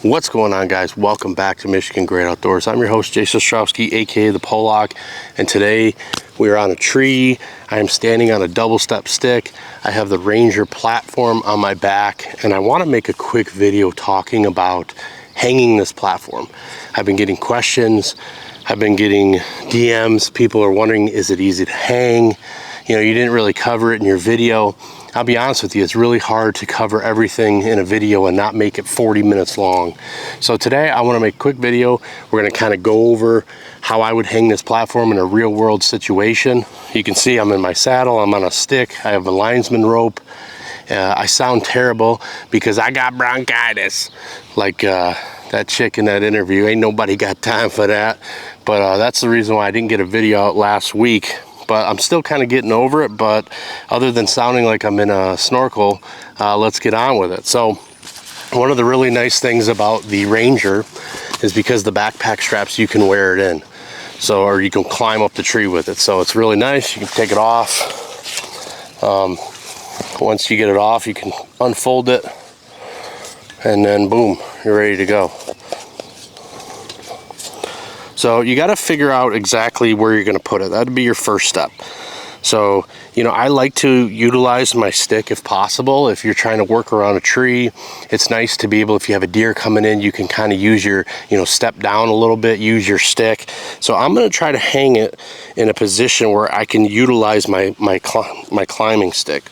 What's going on, guys? Welcome back to Michigan Great Outdoors. I'm your host, Jason Ostrowski, aka the Polack, and today we are on a tree. I am standing on a double step stick. I have the Ranger platform on my back, and I want to make a quick video talking about hanging this platform. I've been getting questions, I've been getting DMs. People are wondering, is it easy to hang? You know, you didn't really cover it in your video. I'll be honest with you, it's really hard to cover everything in a video and not make it 40 minutes long. So today I want to make a quick video. We're going to kind of go over how I would hang this platform in a real world situation. You can see I'm in my saddle, I'm on a stick, I have a linesman rope. I sound terrible because I got bronchitis. Like that chick in that interview, ain't nobody got time for that. But that's the reason why I didn't get a video out last week. But I'm still kind of getting over it. But other than sounding like I'm in a snorkel, let's get on with it. So one of the really nice things about the Ranger is because the backpack straps, you can wear it in. So, or you can climb up the tree with it. So it's really nice. You can take it off. Once you get it off, you can unfold it, and then boom, you're ready to go. So you got to figure out exactly where you're going to put it. That'd be your first step. So, you know, I like to utilize my stick if possible. If you're trying to work around a tree, it's nice to be able, if you have a deer coming in, you can kind of use your, step down a little bit, use your stick. So I'm going to try to hang it in a position where I can utilize my climbing stick.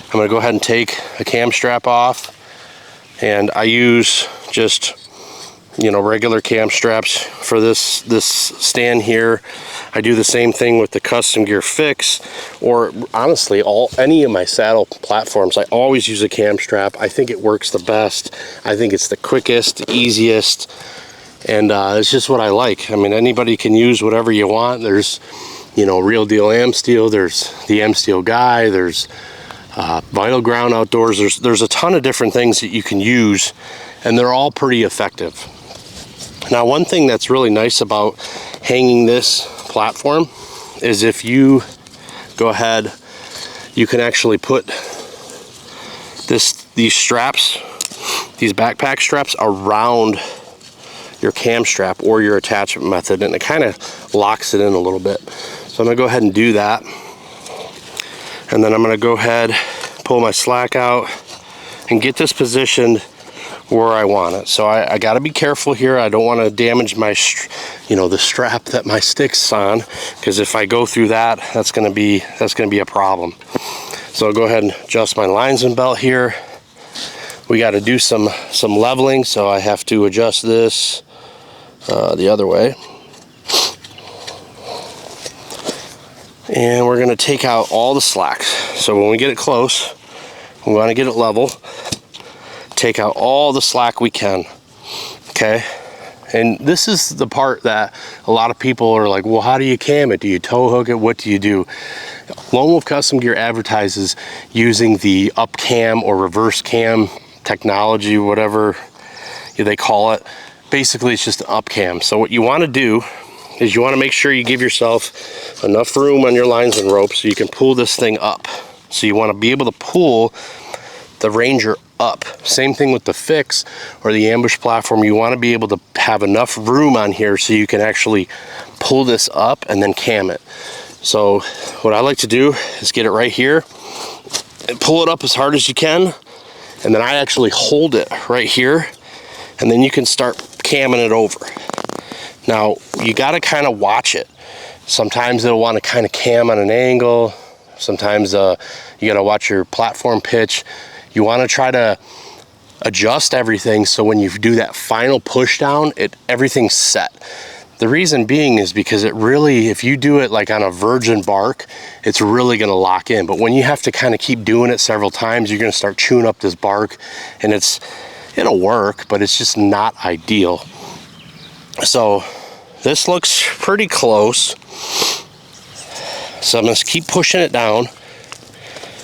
I'm going to go ahead and take a cam strap off, and I use just regular cam straps for this stand here. I do the same thing with the Custom Gear Fix, or honestly any of my saddle platforms. I always use a cam strap. I think it works the best. I think it's the quickest, easiest, and it's just what I like. I mean, anybody can use whatever you want. There's Real Deal Am Steel, there's the Am Steel Guy, there's Vital Ground Outdoors. There's a ton of different things that you can use, and they're all pretty effective. Now, one thing that's really nice about hanging this platform is if you go ahead, you can actually put these straps, these backpack straps, around your cam strap or your attachment method, and it kind of locks it in a little bit. So I'm going to go ahead and do that. And then I'm going to go ahead, pull my slack out, and get this positioned where I want it. So I got to be careful here. I don't want to damage my, the strap that my stick's on, because if I go through that, that's going to be a problem. So I'll go ahead and adjust my linesman belt here. We got to do some leveling, so I have to adjust this the other way. And we're going to take out all the slacks. So when we get it close, we want to get it level. Take out all the slack we can, okay? And this is the part that a lot of people are like, well, how do you cam it? Do you tow hook it? What do you do? Lone Wolf Custom Gear advertises using the up cam or reverse cam technology, whatever they call it. Basically, it's just an up cam. So what you want to do is you want to make sure you give yourself enough room on your linesman rope so you can pull this thing up. So you want to be able to pull the Ranger up. Same thing with the Fix or the ambush platform. You want to be able to have enough room on here so you can actually pull this up and then cam it. So what I like to do is get it right here and pull it up as hard as you can, and then I actually hold it right here, and then you can start camming it over. Now you got to kind of watch it. Sometimes it'll want to kind of cam on an angle. Sometimes you got to watch your platform pitch. You want to try to adjust everything so when you do that final push down, everything's set. The reason being is because it really, if you do it like on a virgin bark, it's really going to lock in. But when you have to kind of keep doing it several times, you're going to start chewing up this bark, and it'll work, but it's just not ideal. So this looks pretty close. So I'm going to keep pushing it down.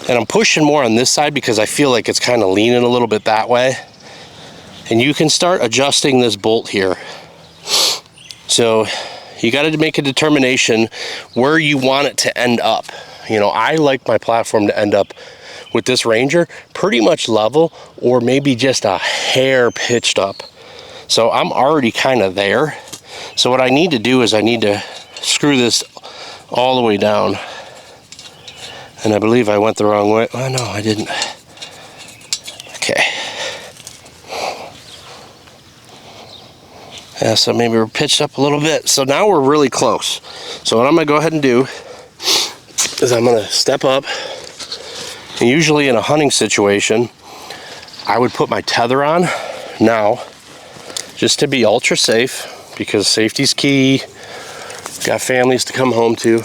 And I'm pushing more on this side because I feel like it's kind of leaning a little bit that way. And you can start adjusting this bolt here. So you got to make a determination where you want it to end up. I like my platform to end up with this Ranger pretty much level, or maybe just a hair pitched up. So I'm already kind of there. So what I need to do is I need to screw this all the way down. And I believe I went the wrong way. Oh, no, I didn't. Okay. Yeah, so maybe we're pitched up a little bit. So now we're really close. So what I'm going to go ahead and do is I'm going to step up. And usually in a hunting situation, I would put my tether on now, just to be ultra safe, because safety's key. Got families to come home to.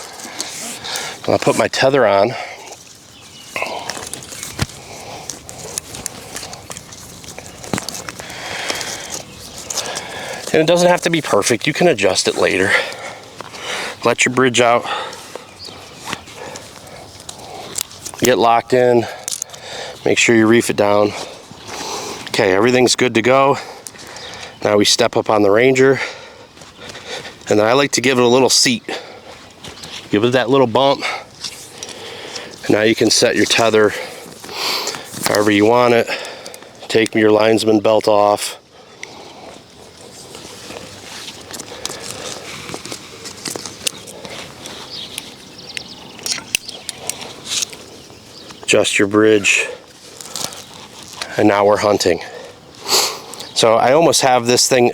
I'll put my tether on. And it doesn't have to be perfect. You can adjust it later. Let your bridge out. Get locked in. Make sure you reef it down. Okay, everything's good to go. Now we step up on the Ranger. And then I like to give it a little seat. Give it that little bump. And now you can set your tether however you want it. Take your linesman belt off. Adjust your bridge, and now we're hunting. So I almost have this thing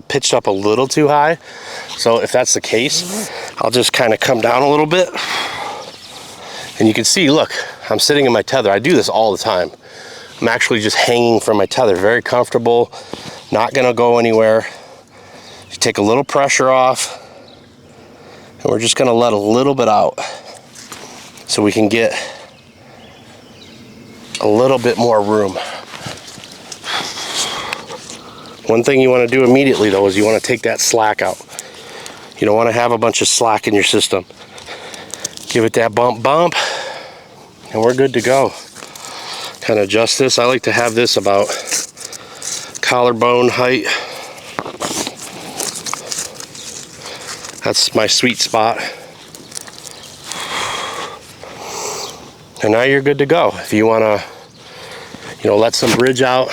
pitched up a little too high. So if that's the case, I'll just kind of come down a little bit. And you can see, look, I'm sitting in my tether. I do this all the time. I'm actually just hanging from my tether, very comfortable, not gonna go anywhere. You take a little pressure off, and we're just gonna let a little bit out so we can get a little bit more room. One thing you want to do immediately though is you want to take that slack out. You don't want to have a bunch of slack in your system. Give it that bump, and we're good to go. Kind of adjust this. I like to have this about collarbone height. That's my sweet spot. And now you're good to go. If you want to, let some bridge out,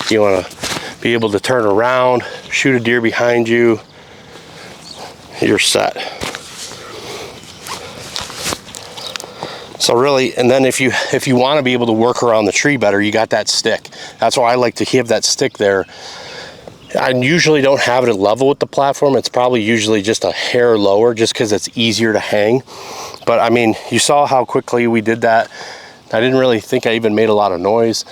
you want to be able to turn around, shoot a deer behind you, you're set. So really, and then if you want to be able to work around the tree better, you got that stick. That's why I like to have that stick there. I usually don't have it level with the platform. It's probably usually just a hair lower just because it's easier to hang. But I mean, you saw how quickly we did that. I didn't really think I even made a lot of noise.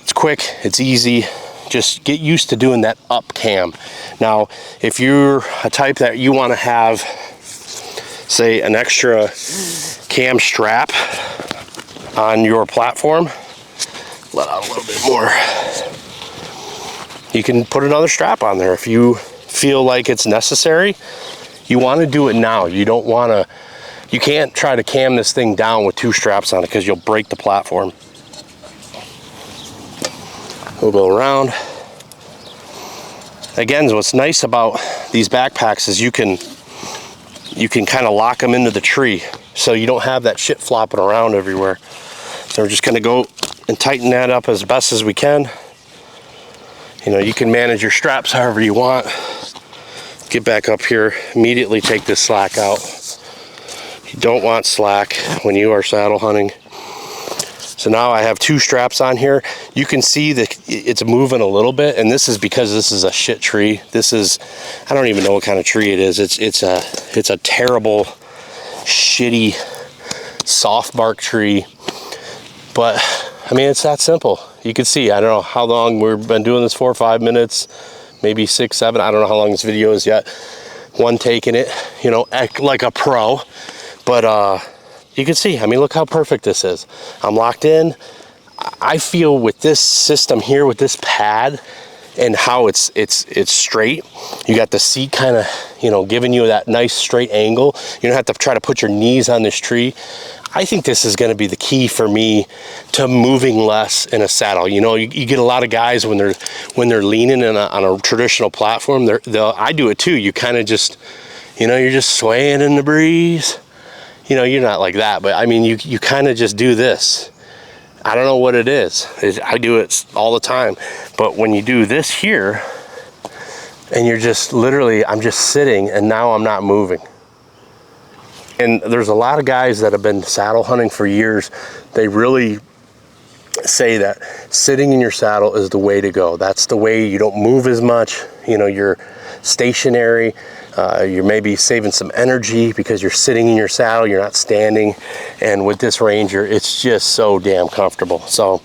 It's quick, it's easy. Just get used to doing that up cam. Now, if you're a type that you want to have, say, an extra cam strap on your platform, let out a little bit more. You can put another strap on there if you feel like it's necessary. You want to do it now. You don't want to, you can't try to cam this thing down with two straps on it because you'll break the platform. We'll go around. Again, what's nice about these backpacks is you can kind of lock them into the tree so you don't have that shit flopping around everywhere. So we're just going to go and tighten that up as best as we can. You can manage your straps however you want. Get back up here, immediately take this slack out. You don't want slack when you are saddle hunting. So now I have two straps on here. You can see that it's moving a little bit, and this is because this is a shit tree. This is, I don't even know what kind of tree it is. It's a terrible, shitty, soft bark tree. But I mean, it's that simple. You can see, I don't know how long we've been doing this for, 5 minutes, maybe 6, 7. I don't know how long this video is yet. One taking it, like a pro. But you can see, I mean, look how perfect this is. I'm locked in. I feel with this system here, with this pad and how it's straight, you got the seat kind of, giving you that nice straight angle. You don't have to try to put your knees on this tree. I think this is going to be the key for me to moving less in a saddle. You get a lot of guys when they're leaning on a traditional platform. I do it too. You kind of just, you're just swaying in the breeze. You're not like that, but I mean, you kind of just do this, I don't know what it is. I do it all the time. But when you do this here, and you're just literally, I'm just sitting and now I'm not moving. And there's a lot of guys that have been saddle hunting for years. They really say that sitting in your saddle is the way to go. That's the way you don't move as much. You know, you're stationary. You're maybe saving some energy because you're sitting in your saddle, you're not standing. And with this Ranger, it's just so damn comfortable. So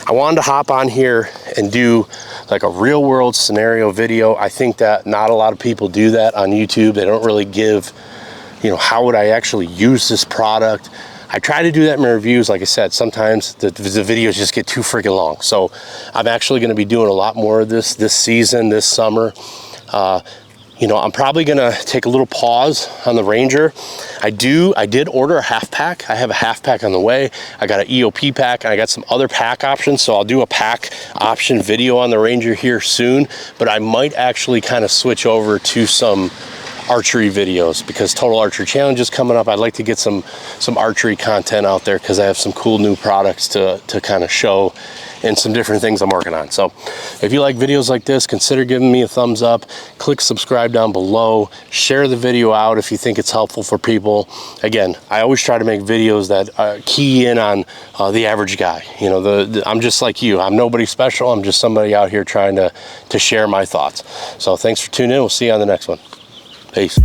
I wanted to hop on here and do like a real world scenario video. I think that not a lot of people do that on YouTube. They don't really give, you know, how would I actually use this product? I try to do that in my reviews. Like I said, sometimes the videos just get too freaking long. So I'm actually going to be doing a lot more of this season, this summer. You know, I'm probably gonna take a little pause on the Ranger. I did order a half pack. I have a half pack on the way. I got an EOP pack and I got some other pack options. So I'll do a pack option video on the Ranger here soon, but I might actually kind of switch over to some archery videos because Total Archery Challenge is coming up. I'd like to get some archery content out there because I have some cool new products to kind of show and some different things I'm working on. So if you like videos like this, consider giving me a thumbs up, click subscribe down below, share the video out if you think it's helpful for people. Again, I always try to make videos that key in on the average guy. You know, I'm just like you. I'm nobody special. I'm just somebody out here trying to share my thoughts. So thanks for tuning in. We'll see you on the next one. Peace.